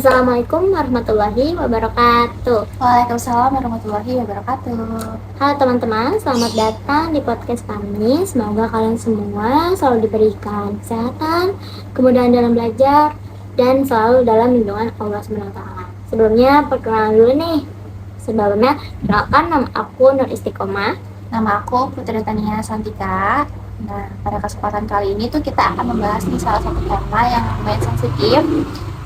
Assalamualaikum warahmatullahi wabarakatuh. Waalaikumsalam warahmatullahi wabarakatuh. Halo teman-teman, selamat datang di podcast kami. Semoga kalian semua selalu diberikan kesehatan, kemudahan dalam belajar, dan selalu dalam lindungan Allah SWT. Sebelumnya, perkenalan dulu nih. Sebelumnya, kenalkan nama aku Nur Istiqomah. Nama aku Putri Tania Santika. Nah, pada kesempatan kali ini tuh kita akan membahas nih salah satu tema yang lumayan sensitif,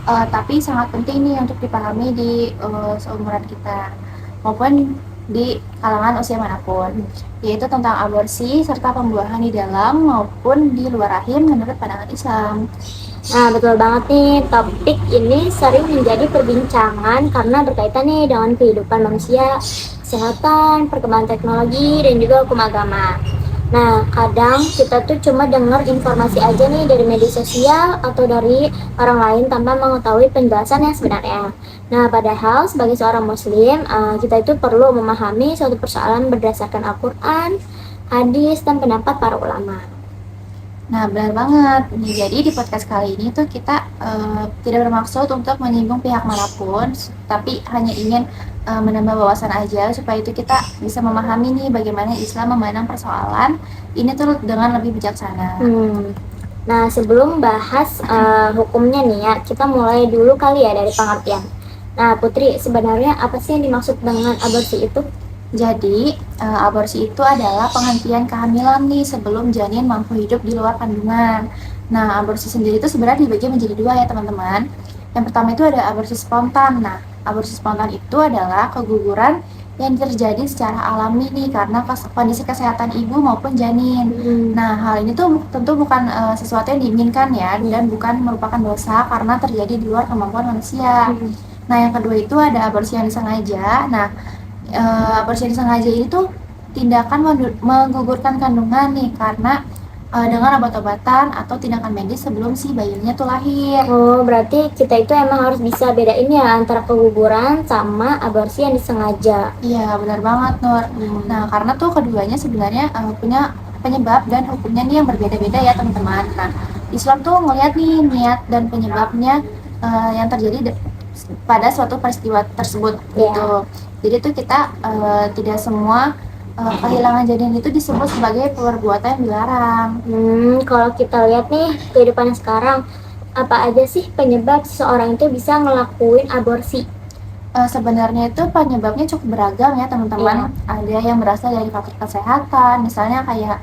tapi sangat penting nih untuk dipahami di seumuran kita maupun di kalangan usia manapun, yaitu tentang aborsi serta pembuahan di dalam maupun di luar rahim menurut pandangan Islam. Nah, betul banget nih, topik ini sering menjadi perbincangan karena berkaitan nih dengan kehidupan manusia, kesehatan, perkembangan teknologi, dan juga hukum agama. Nah, kadang kita tuh cuma dengar informasi aja nih dari media sosial atau dari orang lain tanpa mengetahui penjelasan yang sebenarnya. Nah, padahal sebagai seorang muslim, kita itu perlu memahami suatu persoalan berdasarkan Al-Quran, hadis, dan pendapat para ulama. Nah, benar banget. Nih, jadi di podcast kali ini tuh kita tidak bermaksud untuk menyinggung pihak manapun, tapi hanya ingin menambah wawasan aja supaya itu kita bisa memahami nih bagaimana Islam memandang persoalan ini tuh dengan lebih bijaksana. Nah, sebelum bahas hukumnya nih ya, kita mulai dulu kali ya dari pengertian. Nah, Putri, sebenarnya apa sih yang dimaksud dengan aborsi itu? Jadi, aborsi itu adalah penghentian kehamilan nih sebelum janin mampu hidup di luar kandungan. Nah, aborsi sendiri itu sebenarnya dibagi menjadi dua ya teman-teman. Yang pertama itu ada aborsi spontan. Nah, aborsi spontan itu adalah keguguran yang terjadi secara alami nih karena kondisi kesehatan ibu maupun janin. Nah, hal ini tuh tentu bukan sesuatu yang diinginkan ya, dan bukan merupakan dosa karena terjadi di luar kemampuan manusia. Nah, yang kedua itu ada aborsi yang disengaja. Nah, aborsi yang disengaja ini tuh tindakan menggugurkan kandungan nih karena dengan obat-obatan atau tindakan medis sebelum si bayinya tuh lahir. Oh, berarti kita itu emang harus bisa bedain ya antara keguguran sama aborsi yang disengaja. Iya, benar banget, Nur. Nah, karena tuh keduanya sebenarnya punya penyebab dan hukumnya nih yang berbeda-beda ya, teman-teman. Nah, Islam tuh ngelihat nih niat dan penyebabnya yang terjadi pada suatu peristiwa tersebut gitu. Jadi tuh kita tidak semua kehilangan janin itu disebut sebagai perbuatan yang dilarang. Kalau kita lihat nih kehidupan sekarang, apa aja sih penyebab seseorang itu bisa ngelakuin aborsi? Sebenarnya itu penyebabnya cukup beragam ya teman-teman. Ada yang berasal dari faktor kesehatan, misalnya kayak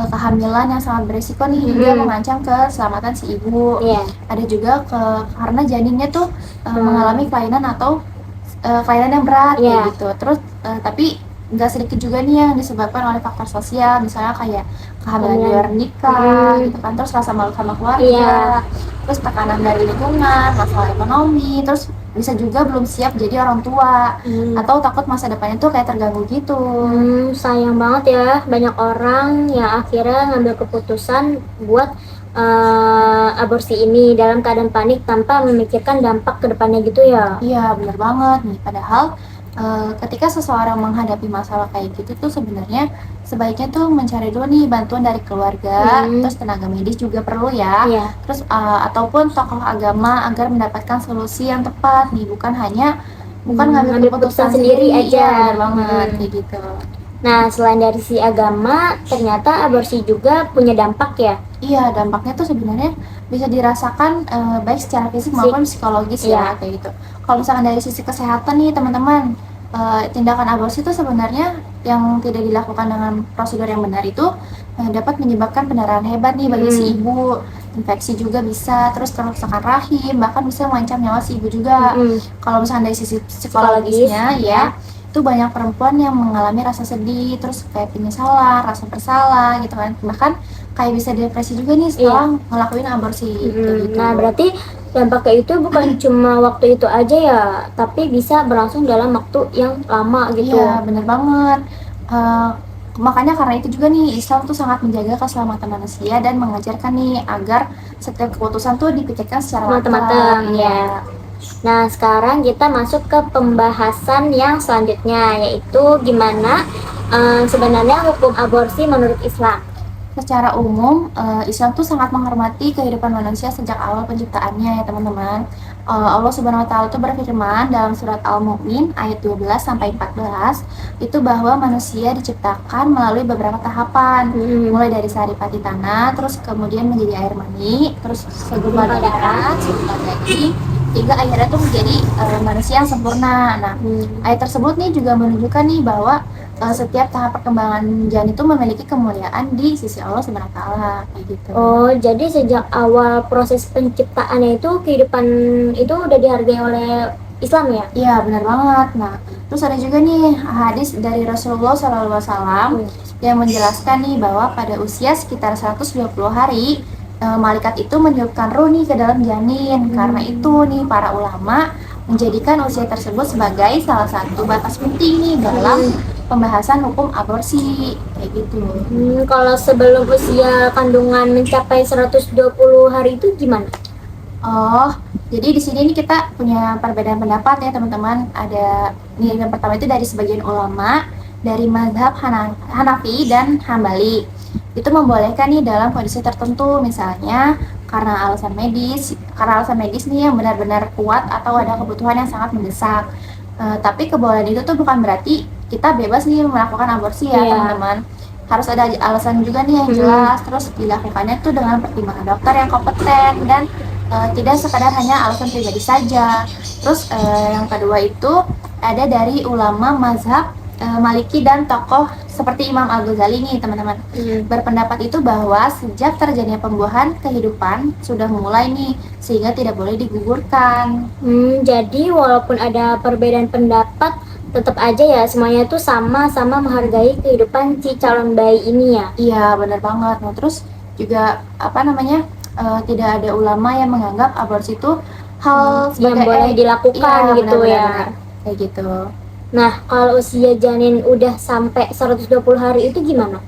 kehamilan yang sangat berisiko nih hingga mengancam keselamatan si ibu. Ada juga karena janinnya tuh mengalami kelainan atau kelainan yang berat kayak gitu. Terus tapi nggak sedikit juga nih yang disebabkan oleh faktor sosial, misalnya kayak kehamilan di luar nikah gitu kan, terus rasa malu sama keluarga, terus tekanan dari lingkungan, masalah ekonomi, terus bisa juga belum siap jadi orang tua atau takut masa depannya tuh kayak terganggu gitu. Sayang banget ya, banyak orang yang akhirnya ngambil keputusan buat aborsi ini dalam keadaan panik tanpa memikirkan dampak kedepannya gitu ya. Iya, benar banget nih. Padahal ketika seseorang menghadapi masalah kayak gitu tuh sebenarnya sebaiknya tuh mencari dulu nih bantuan dari keluarga, terus tenaga medis juga perlu ya. Terus ataupun tokoh agama agar mendapatkan solusi yang tepat nih, bukan ngambil keputusan sendiri aja. Benar banget kayak gitu. Nah, selain dari si agama, ternyata aborsi juga punya dampak ya? Iya, dampaknya tuh sebenarnya bisa dirasakan baik secara fisik maupun psikologis ya kayak gitu. Kalau misalkan dari sisi kesehatan nih teman-teman, tindakan aborsi itu sebenarnya yang tidak dilakukan dengan prosedur yang benar itu dapat menyebabkan pendarahan hebat nih bagi si ibu, infeksi juga bisa, terus kerusakan rahim, bahkan bisa mengancam nyawa si ibu juga. Kalau misalkan dari sisi psikologisnya ya, itu banyak perempuan yang mengalami rasa sedih, terus kayak penyesalan, rasa bersalah gitu kan, bahkan kayak bisa depresi juga nih setelah ngelakuin aborsi gitu. Nah, berarti dampaknya itu bukan cuma waktu itu aja ya, tapi bisa berlangsung dalam waktu yang lama gitu. Iya, bener banget. Makanya karena itu juga nih Islam tuh sangat menjaga keselamatan manusia dan mengajarkan nih agar setiap keputusan tuh dipikirkan secara matang. Ya. Nah, sekarang kita masuk ke pembahasan yang selanjutnya, yaitu gimana sebenarnya hukum aborsi menurut Islam. Secara umum, Islam tuh sangat menghormati kehidupan manusia sejak awal penciptaannya ya teman-teman. Allah Subhanahu wa taala itu berfirman dalam surat Al-Mu'min ayat 12 sampai 14 itu bahwa manusia diciptakan melalui beberapa tahapan, mulai dari saripati tanah, terus kemudian menjadi air mani, terus segumpal darah, segumpal daging, hingga akhirnya tuh menjadi manusia yang sempurna. Nah, ayat tersebut nih juga menunjukkan nih bahwa setiap tahap perkembangan janin itu memiliki kemuliaan di sisi Allah Subhanahu wa taala kayak gitu. Oh, jadi sejak awal proses penciptaannya itu kehidupan itu udah dihargai oleh Islam ya? Iya, benar banget. Nah, terus ada juga nih hadis dari Rasulullah SAW yang menjelaskan nih bahwa pada usia sekitar 120 hari malaikat itu meniupkan ruh nih ke dalam janin. Karena itu nih para ulama menjadikan usia tersebut sebagai salah satu batas penting nih dalam pembahasan hukum aborsi kayak gitu. Kalau sebelum usia kandungan mencapai 120 hari itu gimana? Oh, jadi di sini nih kita punya perbedaan pendapat ya teman-teman. Ada nih yang pertama itu dari sebagian ulama dari mazhab Hanafi dan Hambali. Itu membolehkan nih dalam kondisi tertentu, misalnya karena alasan medis nih yang benar-benar kuat atau ada kebutuhan yang sangat mendesak. Tapi kebolehan itu tuh bukan berarti kita bebas nih melakukan aborsi ya teman-teman. Harus ada alasan juga nih yang jelas, terus dilakukannya tuh dengan pertimbangan dokter yang kompeten dan tidak sekadar hanya alasan pribadi saja. Terus yang kedua itu ada dari ulama mazhab Maliki dan tokoh seperti Imam Al-Ghazali nih teman-teman. Berpendapat itu bahwa sejak terjadinya pembuahan kehidupan sudah mulai nih sehingga tidak boleh digugurkan. Jadi walaupun ada perbedaan pendapat tetap aja ya semuanya tuh sama-sama menghargai kehidupan si calon bayi ini ya. Iya, benar banget. Nah, terus juga tidak ada ulama yang menganggap aborsi itu hal yang boleh dilakukan gitu benar, kayak gitu. Nah, kalau usia janin udah sampai 120 hari itu gimana?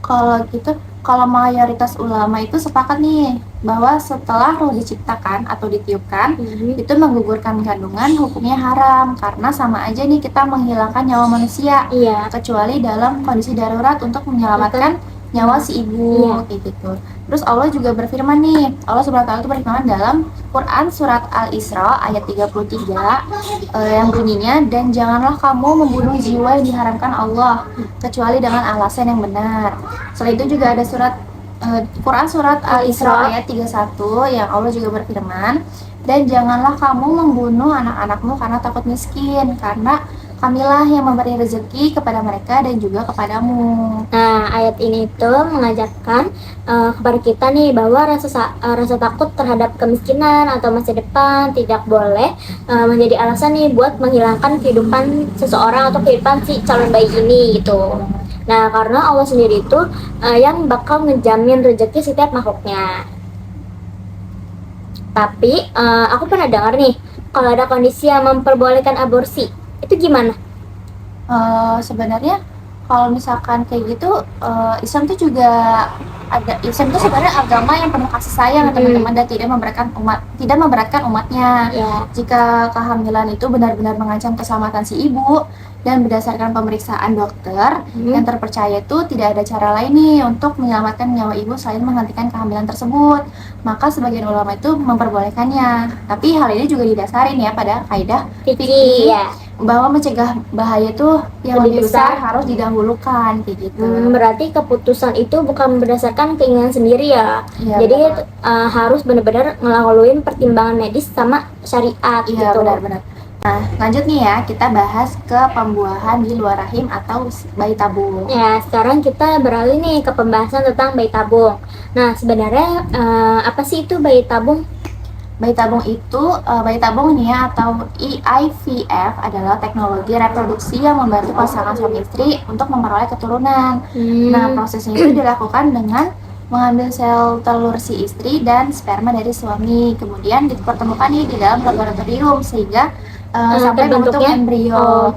Kalau gitu, kalau mayoritas ulama itu sepakat nih bahwa setelah ruh diciptakan atau ditiupkan, itu menggugurkan kandungan hukumnya haram karena sama aja nih kita menghilangkan nyawa manusia. Kecuali dalam kondisi darurat untuk menyelamatkan nyawa si ibu kayak gitu. Terus Allah juga berfirman nih, Allah Subhanahu wa taala itu berfirman dalam Quran surat Al-Isra ayat 33 yang bunyinya, dan janganlah kamu membunuh jiwa yang diharamkan Allah kecuali dengan alasan yang benar. Selain itu juga ada Quran surat Al-Isra ayat 31 yang Allah juga berfirman, dan janganlah kamu membunuh anak-anakmu karena takut miskin, karena Kamilah yang memberi rezeki kepada mereka dan juga kepadamu. Nah, ayat ini tuh mengajarkan kepada kita nih bahwa rasa takut terhadap kemiskinan atau masa depan tidak boleh menjadi alasan nih buat menghilangkan kehidupan seseorang atau kehidupan si calon bayi ini gitu. Nah, karena Allah sendiri itu yang bakal ngejamin rezeki setiap makhluknya. Tapi aku pernah dengar nih kalau ada kondisi yang memperbolehkan aborsi, itu gimana? Sebenarnya kalau misalkan kayak gitu, Islam itu juga Islam itu sebenarnya agama yang penuh kasih sayang teman-teman, dan tidak memberatkan umatnya. Jika kehamilan itu benar-benar mengancam keselamatan si ibu dan berdasarkan pemeriksaan dokter yang terpercaya itu tidak ada cara lain nih untuk menyelamatkan nyawa ibu selain menghentikan kehamilan tersebut, maka sebagian ulama itu memperbolehkannya. Tapi hal ini juga didasari ya pada kaidah fikih bahwa mencegah bahaya itu yang lebih besar harus didahulukan kayak gitu. Berarti keputusan itu bukan berdasarkan keinginan sendiri ya. Jadi harus benar-benar ngelaluin pertimbangan medis sama syariat gitu. Benar-benar. Nah, lanjut nih ya, kita bahas ke pembuahan di luar rahim atau bayi tabung. Ya, sekarang kita beralih nih ke pembahasan tentang bayi tabung. Nah, sebenarnya apa sih itu bayi tabung? Bayi tabung nih ya, atau IVF adalah teknologi reproduksi yang membantu pasangan suami istri untuk memperoleh keturunan. Nah, prosesnya itu dilakukan dengan mengambil sel telur si istri dan sperma dari suami, kemudian dipertemukan nih di dalam laboratorium sehingga sampai membentuk embrio.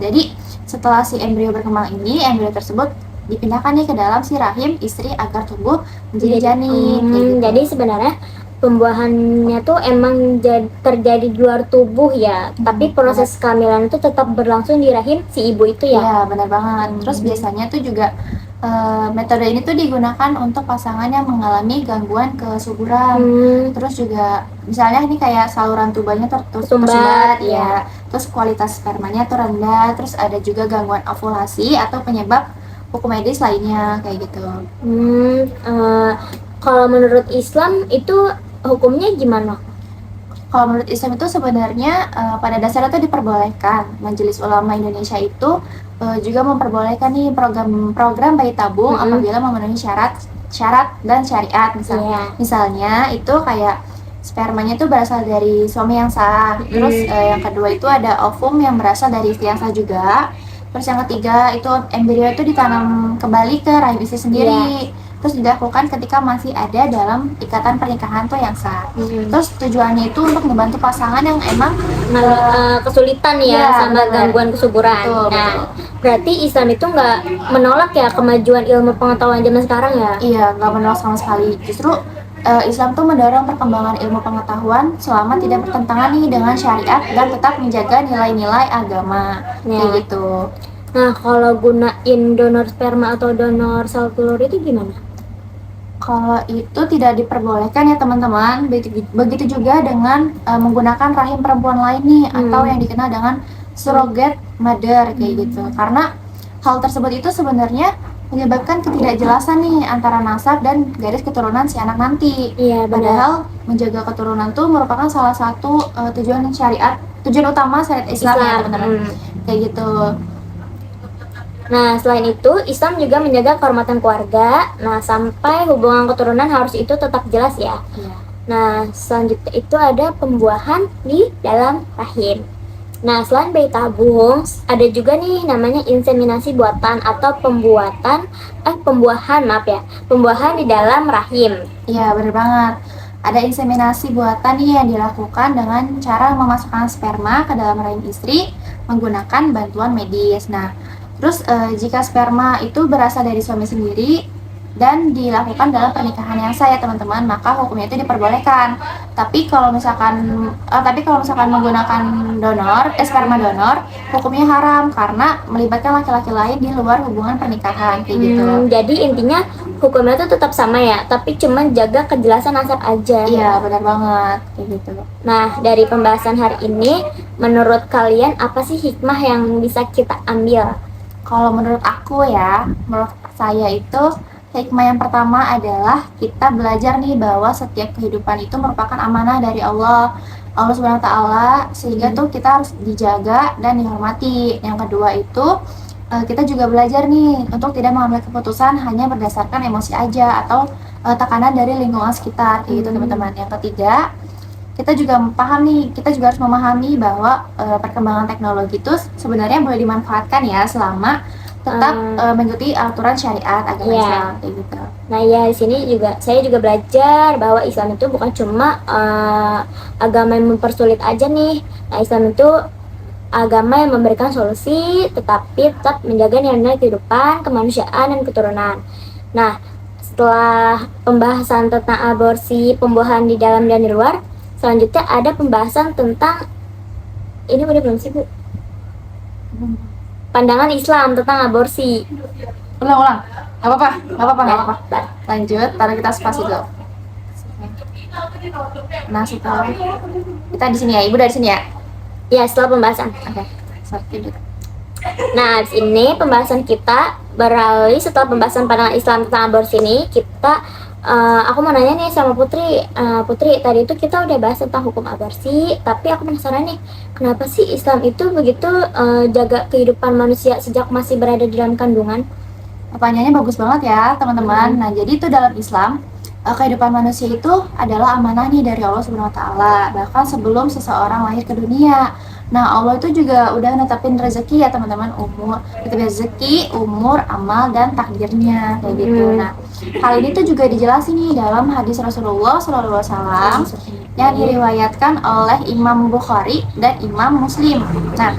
Jadi setelah si embrio berkembang ini, embrio tersebut dipindahkan nih ke dalam si rahim istri agar tumbuh menjadi janin. Jadi sebenarnya pembuahannya tuh emang terjadi di luar tubuh ya, tapi proses kehamilan itu tetap berlangsung di rahim si ibu itu ya. Iya, benar banget. Terus biasanya tuh juga metode ini tuh digunakan untuk pasangan yang mengalami gangguan kesuburan. Terus juga misalnya ini kayak saluran tubuhnya tersumbat ya. Terus kualitas spermanya tuh rendah. Terus ada juga gangguan ovulasi atau penyebab hukum medis lainnya kayak gitu. Kalau menurut Islam itu hukumnya gimana? Kalau menurut Islam itu sebenarnya pada dasarnya itu diperbolehkan. Majelis Ulama Indonesia itu juga memperbolehkan nih program bayi tabung apabila memenuhi syarat dan syariat misalnya. Misalnya itu kayak spermanya itu berasal dari suami yang sah. Terus yang kedua itu ada ovum yang berasal dari istri yang sah juga. Terus yang ketiga itu embrio itu ditanam kembali ke rahim istri sendiri. Terus dilakukan ketika masih ada dalam ikatan pernikahan tuh yang sah. Terus tujuannya itu untuk membantu pasangan yang emang kesulitan ya sama gangguan kesuburan. Betul. Berarti Islam itu nggak menolak ya kemajuan ilmu pengetahuan zaman sekarang ya? Iya, nggak menolak sama sekali. Justru Islam tuh mendorong perkembangan ilmu pengetahuan selama tidak bertentangan nih dengan syariat dan tetap menjaga nilai-nilai agama kayak gitu. Nah, kalau gunain donor sperma atau donor sel telur itu gimana? Kalau itu tidak diperbolehkan ya teman-teman. Begitu juga dengan menggunakan rahim perempuan lain nih atau yang dikenal dengan surrogate mother kayak gitu. Karena hal tersebut itu sebenarnya menyebabkan ketidakjelasan nih antara nasab dan garis keturunan si anak nanti. Iya, padahal menjaga keturunan tuh merupakan salah satu tujuan utama syariat Islam ya teman-teman. Kayak gitu. Nah, selain itu, Islam juga menjaga kehormatan keluarga. Nah, sampai hubungan keturunan harus itu tetap jelas ya. Nah, selanjutnya itu ada pembuahan di dalam rahim. Nah, selain bayi tabung, ada juga nih namanya inseminasi buatan atau pembuahan di dalam rahim. Iya, benar banget. Ada inseminasi buatan nih yang dilakukan dengan cara memasukkan sperma ke dalam rahim istri menggunakan bantuan medis. Nah, terus jika sperma itu berasal dari suami sendiri dan dilakukan dalam pernikahan yang sah ya teman-teman, maka hukumnya itu diperbolehkan. Tapi kalau misalkan menggunakan sperma donor, hukumnya haram karena melibatkan laki-laki lain di luar hubungan pernikahan kayak gitu. Jadi intinya hukumnya itu tetap sama ya, tapi cuma jaga kejelasan nasab aja. Iya, benar banget kayak gitu. Nah, dari pembahasan hari ini, menurut kalian apa sih hikmah yang bisa kita ambil? Kalau menurut saya itu hikmah yang pertama adalah kita belajar nih bahwa setiap kehidupan itu merupakan amanah dari Allah Subhanahu wa taala, sehingga tuh kita harus dijaga dan dihormati. Yang kedua itu kita juga belajar nih untuk tidak mengambil keputusan hanya berdasarkan emosi aja atau tekanan dari lingkungan sekitar kayak gitu teman-teman. Yang ketiga, kita juga harus memahami bahwa perkembangan teknologi itu sebenarnya boleh dimanfaatkan ya selama tetap mengikuti aturan syariat agama Islam kayak gitu. Nah ya, di sini juga saya juga belajar bahwa Islam itu bukan cuma agama yang mempersulit aja nih. Nah, Islam itu agama yang memberikan solusi tetapi tetap menjaga nilai-nilai kehidupan, kemanusiaan dan keturunan. Nah, setelah pembahasan tentang aborsi, pembuahan di dalam dan di luar, selanjutnya ada pembahasan tentang ini udah belum sih Bu? Pandangan Islam tentang aborsi. Ulang. Gak apa-apa. Lanjut, taruh kita spasi dulu. Nah, setelah kita di sini ya, Ibu dari sini ya. Ya, setelah pembahasan. Oke. Nah, di sini pembahasan kita beralih setelah pembahasan pandangan Islam tentang aborsi ini, aku mau nanya nih sama Putri. Putri, tadi itu kita udah bahas tentang hukum aborsi, tapi aku penasaran nih, kenapa sih Islam itu begitu jaga kehidupan manusia sejak masih berada di dalam kandungan? Pertanyaannya bagus banget ya teman-teman. Nah, jadi itu dalam Islam kehidupan manusia itu adalah amanah nih dari Allah Subhanahu wa taala, bahkan sebelum seseorang lahir ke dunia. Nah, Allah itu juga udah netapin rezeki ya teman-teman, umur, amal dan takdirnya kayak gitu. Nah, hal ini tuh juga dijelasin nih dalam hadis Rasulullah SAW yang diriwayatkan oleh Imam Bukhari dan Imam Muslim. Nah,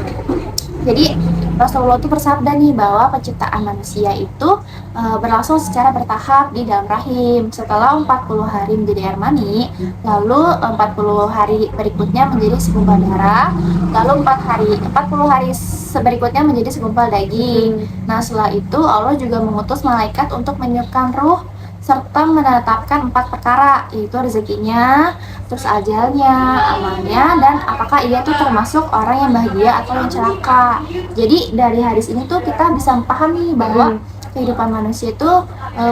jadi Rasulullah tuh bersabda nih bahwa penciptaan manusia itu berlangsung secara bertahap di dalam rahim. Setelah 40 hari menjadi air mani, lalu 40 hari berikutnya menjadi segumpal darah, lalu 40 hari berikutnya menjadi segumpal daging. Nah, setelah itu Allah juga mengutus malaikat untuk meniupkan ruh serta menetapkan 4 perkara, yaitu rezekinya, terus ajalnya, amalnya, dan apakah ia tuh termasuk orang yang bahagia atau yang celaka. Jadi dari hadis ini tuh kita bisa memahami bahwa kehidupan manusia itu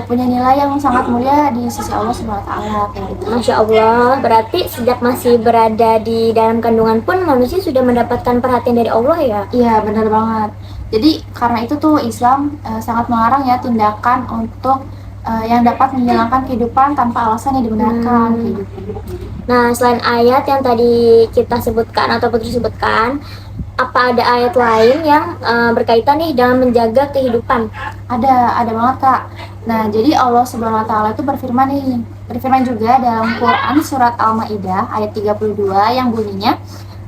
punya nilai yang sangat mulia di sisi Allah Subhanahu wa taala kayak gitu. Masya Allah, berarti sejak masih berada di dalam kandungan pun manusia sudah mendapatkan perhatian dari Allah ya? Iya, benar banget. Jadi karena itu tuh Islam sangat melarang ya tindakan untuk yang dapat menghilangkan kehidupan tanpa alasan yang dibenarkan kayak gitu. Nah, selain ayat yang tadi kita sebutkan atau Putri sebutkan, apa ada ayat lain yang berkaitan nih dalam menjaga kehidupan? Ada banget Kak. Nah, jadi Allah Subhanahu wa taala itu berfirman juga dalam Quran surat Al-Maidah ayat 32 yang bunyinya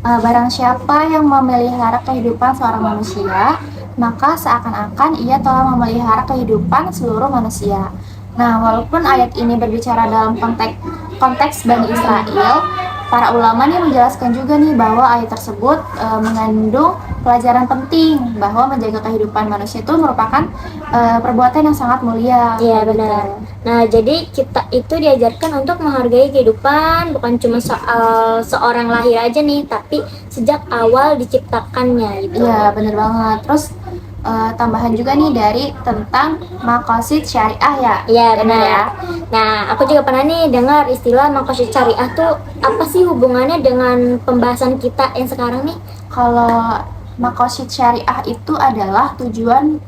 barang siapa yang memelihara kehidupan seorang manusia, maka seakan-akan ia telah memelihara kehidupan seluruh manusia. Nah, walaupun ayat ini berbicara dalam konteks Bani Israel, para ulama nih menjelaskan juga nih bahwa ayat tersebut mengandung pelajaran penting bahwa menjaga kehidupan manusia itu merupakan perbuatan yang sangat mulia. Iya, benar. Nah, jadi kita itu diajarkan untuk menghargai kehidupan, bukan cuma soal seorang lahir aja nih, tapi sejak awal diciptakannya gitu. Iya, benar banget. Terus tambahan juga nih dari tentang maqasid syariah ya. Iya, benar ya. Nah, aku juga pernah nih dengar istilah maqasid syariah tuh apa sih hubungannya dengan pembahasan kita yang sekarang nih? Kalau maqasid syariah itu adalah tujuan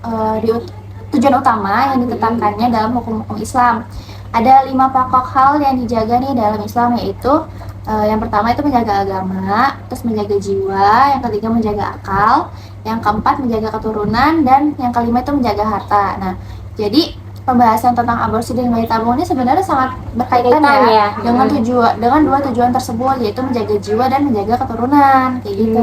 utama yang ditetapkannya dalam hukum-hukum Islam. Ada 5 pokok hal yang dijaga nih dalam Islam, yaitu yang pertama itu menjaga agama, terus menjaga jiwa, yang ketiga menjaga akal, yang keempat menjaga keturunan, dan yang kelima itu menjaga harta. Nah, jadi pembahasan tentang aborsi dan bayi tabung ini sebenarnya sangat berkaitan ya dengan dua tujuan tersebut, yaitu menjaga jiwa dan menjaga keturunan kayak gitu.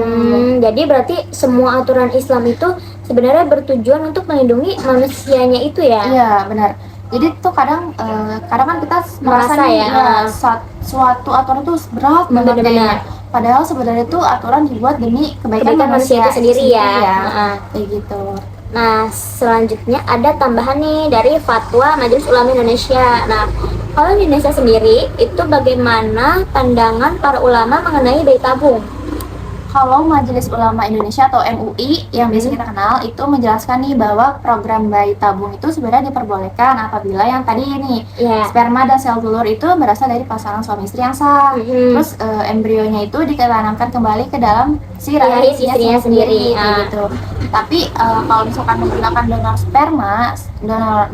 Jadi berarti semua aturan Islam itu sebenarnya bertujuan untuk melindungi manusianya itu ya? Iya, benar. Jadi tuh kadang kan kita merasa ya suatu aturan itu berat banget kayaknya. Padahal sebenarnya itu aturan dibuat demi kebaikan manusia itu sendiri ya. Kayak gitu. Nah, selanjutnya ada tambahan nih dari Fatwa Majelis Ulama Indonesia. Nah, kalau di Indonesia sendiri itu bagaimana pandangan para ulama mengenai bayi tabung? Kalau Majelis Ulama Indonesia atau MUI yang biasa kita kenal itu menjelaskan nih bahwa program bayi tabung itu sebenarnya diperbolehkan apabila yang tadi ini sperma dan sel telur itu berasal dari pasangan suami istri yang sah. Terus embrionya itu ditanamkan kembali ke dalam si rahim istrinya sendiri gitu. Tapi kalau misalkan menggunakan donor sperma,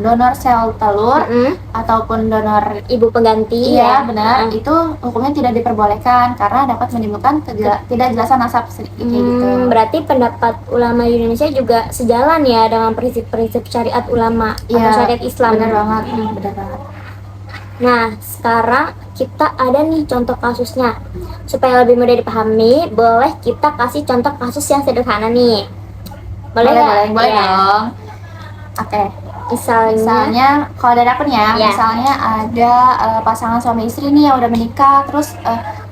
donor sel telur ataupun donor ibu pengganti ya benar, itu hukumnya tidak diperbolehkan karena dapat menimbulkan ketidakjelasan nasab sedikit gitu. Berarti pendapat ulama Indonesia juga sejalan ya dengan prinsip-prinsip syariat ulama atau syariat Islam. Benar banget, benar banget. Nah, sekarang kita ada nih contoh kasusnya. Supaya lebih mudah dipahami, boleh kita kasih contoh kasus yang sederhana nih. Boleh dong. Oke. Misalnya kalau dari aku nih misalnya ada pasangan suami istri nih yang udah menikah, terus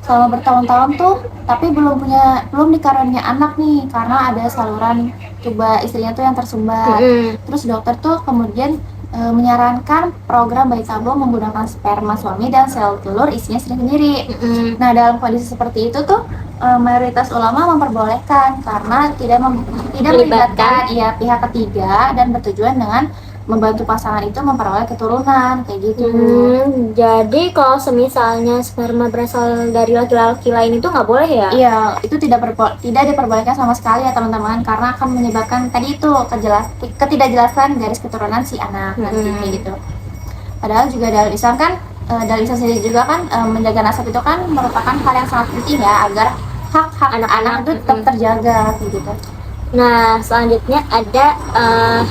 selama bertahun-tahun tuh tapi belum dikaruniai anak nih karena ada saluran tuba istrinya tuh yang tersumbat. Terus dokter tuh kemudian menyarankan program bayi tabung menggunakan sperma suami dan sel telur istrinya sendiri. Nah, dalam kondisi seperti itu tuh mayoritas ulama memperbolehkan karena tidak melibatkan pihak ketiga dan bertujuan dengan membantu pasangan itu memperoleh keturunan kayak gitu. Jadi kalau semisalnya sperma berasal dari laki-laki lain itu nggak boleh ya? Iya, itu tidak diperbolehkan sama sekali ya teman-teman, karena akan menyebabkan tadi itu ketidakjelasan garis keturunan si anak nanti kayak gitu. Padahal juga dalam Islam kan, dalam Islam sendiri juga kan menjaga nasab itu kan merupakan hal yang sangat penting ya agar hak anak-anak itu tetap terjaga kayak gitu. Nah, selanjutnya ada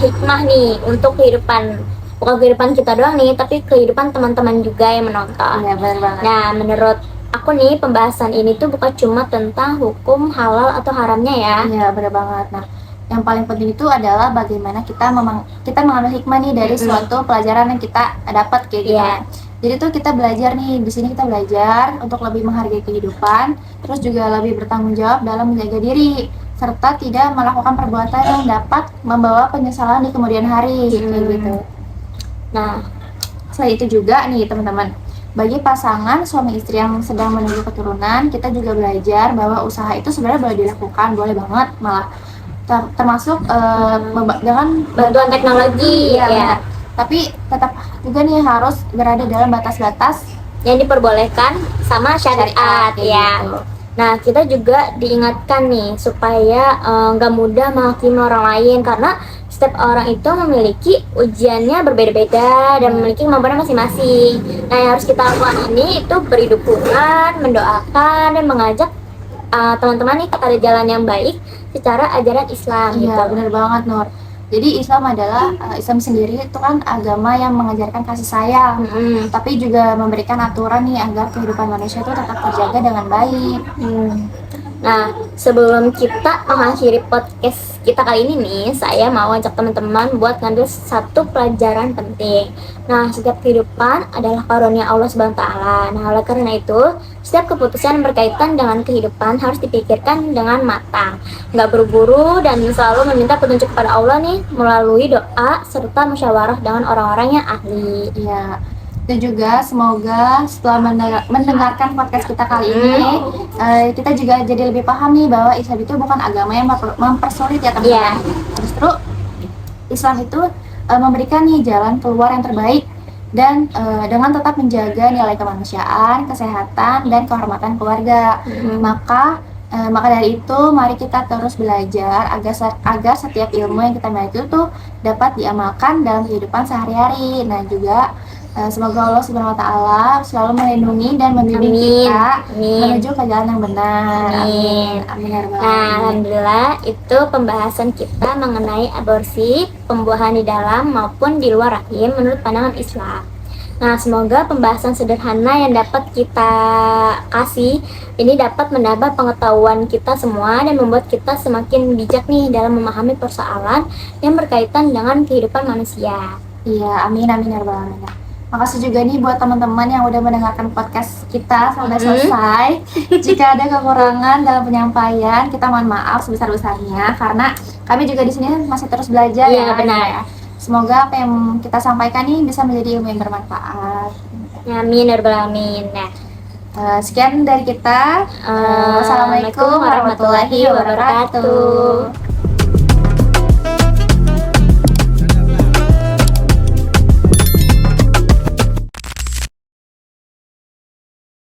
hikmah nih untuk bukan kehidupan kita doang nih, tapi kehidupan teman-teman juga yang menonton. Iya, benar banget. Nah, menurut aku nih pembahasan ini tuh bukan cuma tentang hukum halal atau haramnya ya. Iya, benar banget. Nah, yang paling penting itu adalah bagaimana kita mengambil hikmah nih dari suatu pelajaran yang kita dapat kayak gitu. Iya. Jadi tuh kita belajar nih, di sini kita belajar untuk lebih menghargai kehidupan, terus juga lebih bertanggung jawab dalam menjaga diri, serta tidak melakukan perbuatan yang dapat membawa penyesalan di kemudian hari kayak gitu. Nah, Selain itu juga nih teman-teman, bagi pasangan suami istri yang sedang menuju keturunan, kita juga belajar bahwa usaha itu sebenarnya boleh dilakukan, boleh banget malah termasuk dengan bantuan teknologi ya, ya. benar. Tapi tetap juga nih harus berada dalam batas-batas yang diperbolehkan sama syariat kayak ya. gitu. Nah, kita juga diingatkan nih supaya nggak mudah menghakimi orang lain karena setiap orang itu memiliki ujiannya berbeda-beda dan memiliki kemampuan masing-masing. Nah, yang harus kita lakukan ini itu beri dukungan, mendoakan dan mengajak teman-teman nih kepada jalan yang baik secara ajaran Islam Iya, gitu. benar banget Nur. Jadi Islam adalah Islam sendiri itu kan agama yang mengajarkan kasih sayang, tapi juga memberikan aturan nih agar kehidupan manusia itu tetap terjaga dengan baik. Nah, sebelum kita mengakhiri podcast kita kali ini nih, saya mau ajak teman-teman buat ngambil satu pelajaran penting. Nah, setiap kehidupan adalah karunia Allah Subhanahu wa taala. Nah, oleh karena itu, setiap keputusan yang berkaitan dengan kehidupan harus dipikirkan dengan matang, nggak buru-buru dan selalu meminta petunjuk kepada Allah nih melalui doa serta musyawarah dengan orang-orang yang ahli. Iya. Dan juga semoga setelah mendengarkan podcast kita kali ini, kita juga jadi lebih paham nih bahwa Islam itu bukan agama yang mempersulit ya teman-teman. Justru Islam itu memberikan nih jalan keluar yang terbaik dan dengan tetap menjaga nilai kemanusiaan, kesehatan, dan kehormatan keluarga. Maka dari itu mari kita terus belajar agar setiap ilmu yang kita miliki itu dapat diamalkan dalam kehidupan sehari-hari. Nah juga semoga Allah Subhanahu wa taala selalu melindungi dan membimbing kita menuju ke jalan yang benar. Amin. Amin ya rabbal alamin. Alhamdulillah, itu pembahasan kita mengenai aborsi, pembuahan di dalam maupun di luar rahim menurut pandangan Islam. Nah, semoga pembahasan sederhana yang dapat kita kasih ini dapat menambah pengetahuan kita semua dan membuat kita semakin bijak nih dalam memahami persoalan yang berkaitan dengan kehidupan manusia. Iya, amin amin ya rabbal alamin. Makasih juga nih buat teman-teman yang udah mendengarkan podcast kita sampai selesai. Jika ada kekurangan dalam penyampaian, kita mohon maaf sebesar-besarnya karena kami juga di sini masih terus belajar ya. Benar. Ya. Semoga apa yang kita sampaikan nih bisa menjadi ilmu yang bermanfaat. Amin ya rabbal alamin. Nah, sekian dari kita. Wassalamualaikum warahmatullahi wabarakatuh.